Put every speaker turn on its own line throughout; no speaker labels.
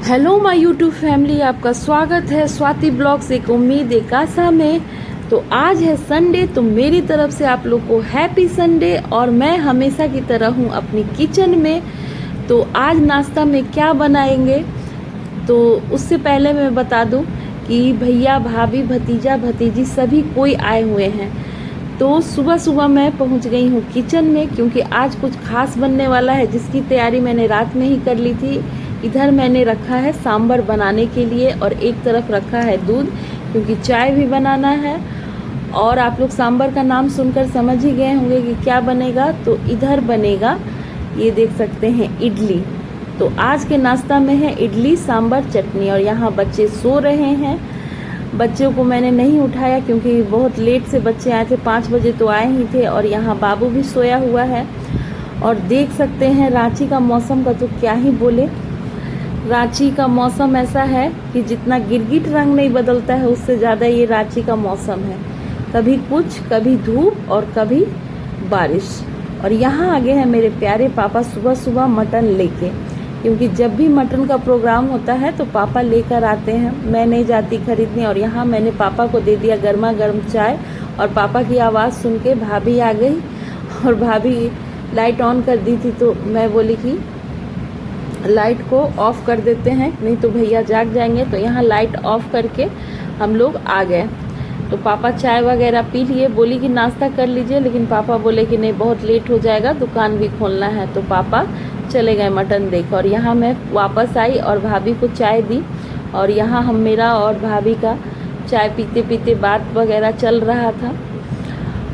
Hello my YouTube family, आपका स्वागत है स्वाति ब्लॉग्स एक उम्मीद एक आशा में। तो आज है संडे, तो मेरी तरफ से आप लोग को हैप्पी संडे। और मैं हमेशा की तरह हूँ अपनी किचन में। तो आज नाश्ता में क्या बनाएंगे, तो उससे पहले मैं बता दूँ कि भैया भाभी भतीजा भतीजी सभी कोई आए हुए हैं। तो सुबह सुबह मैं पहुंच गई हूं किचन में, क्योंकि आज कुछ खास बनने वाला है जिसकी तैयारी मैंने रात में ही कर ली थी। इधर मैंने रखा है सांभर बनाने के लिए और एक तरफ रखा है दूध, क्योंकि चाय भी बनाना है। और आप लोग सांभर का नाम सुनकर समझ ही गए होंगे कि क्या बनेगा। तो इधर बनेगा, ये देख सकते हैं, इडली। तो आज के नाश्ता में है इडली सांभर चटनी। और यहाँ बच्चे सो रहे हैं। बच्चों को मैंने नहीं उठाया क्योंकि बहुत लेट से बच्चे आए थे, 5 बजे तो आए ही थे। और यहाँ बाबू भी सोया हुआ है। और देख सकते हैं रांची का मौसम का तो क्या ही बोले। रांची का मौसम ऐसा है कि जितना गिरगिट रंग नहीं बदलता है, उससे ज़्यादा ये रांची का मौसम है। कभी कुछ, कभी धूप और कभी बारिश। और यहाँ आगे हैं मेरे प्यारे पापा सुबह सुबह मटन लेके, क्योंकि जब भी मटन का प्रोग्राम होता है तो पापा लेकर आते हैं, मैं नहीं जाती खरीदने। और यहाँ मैंने पापा को दे दिया गर्मा गर्म चाय। और पापा की आवाज़ सुन के भाभी आ गई और भाभी लाइट ऑन कर दी थी। तो मैं बोली कि लाइट को ऑफ़ कर देते हैं, नहीं तो भैया जाग जाएंगे। तो यहाँ लाइट ऑफ़ करके हम लोग आ गए। तो पापा चाय वगैरह पी लिए, बोली कि नाश्ता कर लीजिए, लेकिन पापा बोले कि नहीं बहुत लेट हो जाएगा, दुकान भी खोलना है। तो पापा चले गए मटन देख। और यहाँ मैं वापस आई और भाभी को चाय दी। और यहाँ हम मेरा और भाभी का चाय पीते पीते बात वगैरह चल रहा था।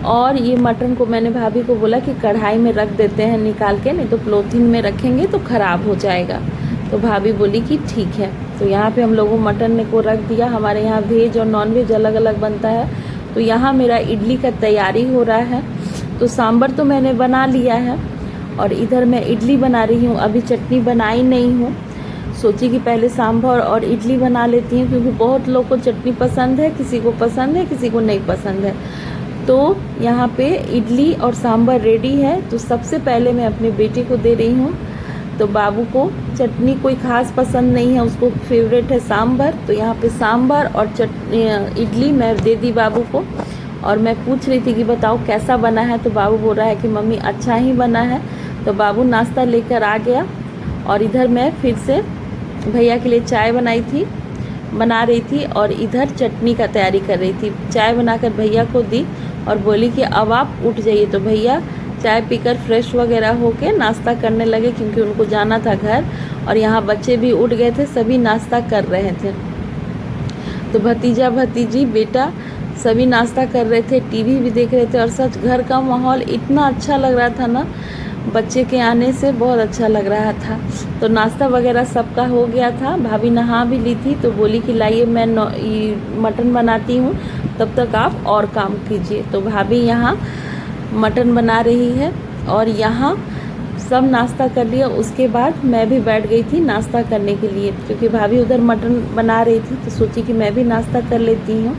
और ये मटन को मैंने भाभी को बोला कि कढ़ाई में रख देते हैं निकाल के, नहीं तो पॉलीथीन में रखेंगे तो ख़राब हो जाएगा। तो भाभी बोली कि ठीक है। तो यहाँ पे हम लोगों मटन को रख दिया। हमारे यहाँ वेज और नॉन वेज अलग अलग बनता है। तो यहाँ मेरा इडली का तैयारी हो रहा है। तो सांभर तो मैंने बना लिया है और इधर मैं इडली बना रही हूँ। अभी चटनी बनाई नहीं हूँ, सोची कि पहले सांभर और इडली बना लेती हूँ, क्योंकि बहुत लोग को चटनी पसंद है, किसी को पसंद है, किसी को नहीं पसंद है। तो यहाँ पे इडली और सांभर रेडी है। तो सबसे पहले मैं अपने बेटे को दे रही हूँ। तो बाबू को चटनी कोई ख़ास पसंद नहीं है, उसको फेवरेट है सांभर। तो यहाँ पे सांभर और इडली मैं दे दी बाबू को। और मैं पूछ रही थी कि बताओ कैसा बना है। तो बाबू बोल रहा है कि मम्मी अच्छा ही बना है। तो बाबू नाश्ता लेकर आ गया। और इधर मैं फिर से भैया के लिए चाय बना रही थी और इधर चटनी का तैयारी कर रही थी। चाय बनाकर भैया को दी और बोली कि अब आप उठ जाइए। तो भैया चाय पीकर फ्रेश वगैरह होके नाश्ता करने लगे, क्योंकि उनको जाना था घर। और यहाँ बच्चे भी उठ गए थे, सभी नाश्ता कर रहे थे। तो भतीजा भतीजी बेटा सभी नाश्ता कर रहे थे, टीवी भी देख रहे थे। और सच घर का माहौल इतना अच्छा लग रहा था ना, बच्चे के आने से बहुत अच्छा लग रहा था। तो नाश्ता वगैरह सबका हो गया था। भाभी नहा भी ली थी, तो बोली कि लाइए मैं मटन बनाती हूँ, तब तक आप और काम कीजिए। तो भाभी यहाँ मटन बना रही है और यहाँ सब नाश्ता कर लिया। उसके बाद मैं भी बैठ गई थी नाश्ता करने के लिए, क्योंकि भाभी उधर मटन बना रही थी। तो सोची कि मैं भी नाश्ता कर लेती हूँ।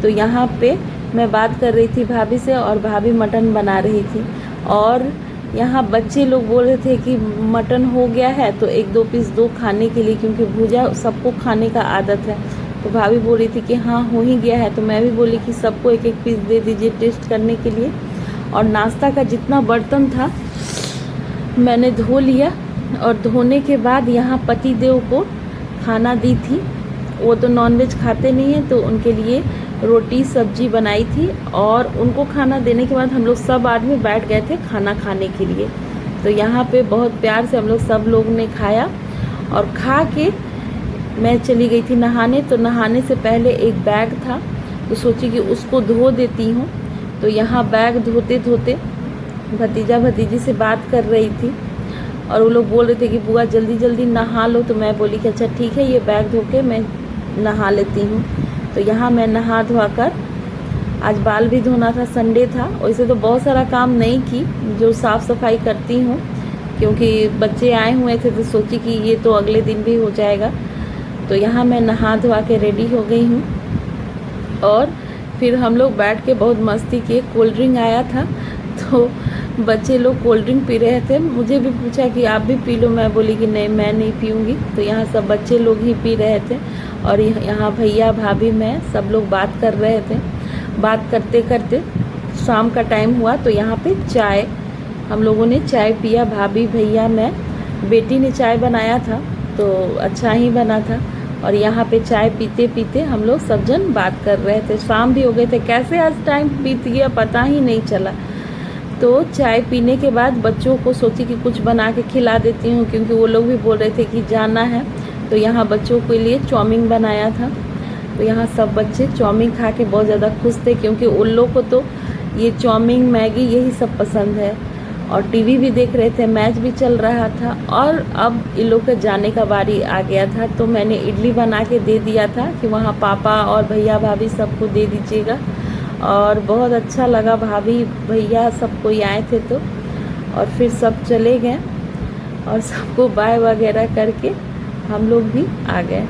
तो यहाँ पे मैं बात कर रही थी भाभी से और भाभी मटन बना रही थी। और यहाँ बच्चे लोग बोल रहे थे कि मटन हो गया है तो 1-2 पीस दो खाने के लिए, क्योंकि भुजा सबको खाने का आदत है। तो भाभी बोल रही थी कि हाँ हो ही गया है। तो मैं भी बोली कि सबको 1-1 पीस दे दीजिए टेस्ट करने के लिए। और नाश्ता का जितना बर्तन था मैंने धो लिया। और धोने के बाद यहाँ पति देव को खाना दी थी। वो तो नॉनवेज खाते नहीं हैं, तो उनके लिए रोटी सब्जी बनाई थी। और उनको खाना देने के बाद हम लोग सब आदमी बैठ गए थे खाना खाने के लिए। तो यहाँ पे बहुत प्यार से हम लोग सब लोग ने खाया। और खा के मैं चली गई थी नहाने। तो नहाने से पहले एक बैग था, तो सोची कि उसको धो देती हूँ। तो यहाँ बैग धोते धोते भतीजा भतीजी से बात कर रही थी और वो लोग बोल रहे थे कि बुआ जल्दी जल्दी नहा लो। तो मैं बोली कि अच्छा ठीक है, ये बैग धो के मैं नहा लेती हूँ। तो यहाँ मैं नहा धोआ कर, आज बाल भी धोना था, संडे था। वैसे तो बहुत सारा काम नहीं की, जो साफ़ सफाई करती हूँ, क्योंकि बच्चे आए हुए थे तो सोची कि ये तो अगले दिन भी हो जाएगा। तो यहाँ मैं नहा धोआ के रेडी हो गई हूँ। और फिर हम लोग बैठ के बहुत मस्ती किए। कोल्ड ड्रिंक आया था तो बच्चे लोग कोल्ड ड्रिंक पी रहे थे, मुझे भी पूछा कि आप भी पी लो, मैं बोली कि नहीं मैं नहीं पीऊँगी। तो यहाँ सब बच्चे लोग ही पी रहे थे और यहाँ भैया भाभी मैं सब लोग बात कर रहे थे। बात करते करते शाम का टाइम हुआ तो यहाँ पे चाय, हम लोगों ने चाय पिया, भाभी भैया मैं। बेटी ने चाय बनाया था तो अच्छा ही बना था और यहाँ पे चाय पीते पीते हम लोग सब जन बात कर रहे थे। शाम भी हो गए थे, कैसे आज टाइम बीत गया पता ही नहीं चला। तो चाय पीने के बाद बच्चों को सोची कि कुछ बना के खिला देती हूँ, क्योंकि वो लोग भी बोल रहे थे कि जाना है। तो यहाँ बच्चों के लिए चाउमीन बनाया था। तो यहाँ सब बच्चे चाउमीन खा के बहुत ज़्यादा खुश थे, क्योंकि उन लोग को तो ये चाउमीन मैगी यही सब पसंद है। और टीवी भी देख रहे थे, मैच भी चल रहा था और अब इन लोग के जाने का बारी आ गया था। तो मैंने इडली बना के दे दिया था कि वहाँ पापा और भैया भाभी सबको दे दीजिएगा। और बहुत अच्छा लगा, भाभी भैया सब कोई आए थे तो। और फिर सब चले गए और सबको बाय वगैरह करके हम लोग भी आ गए।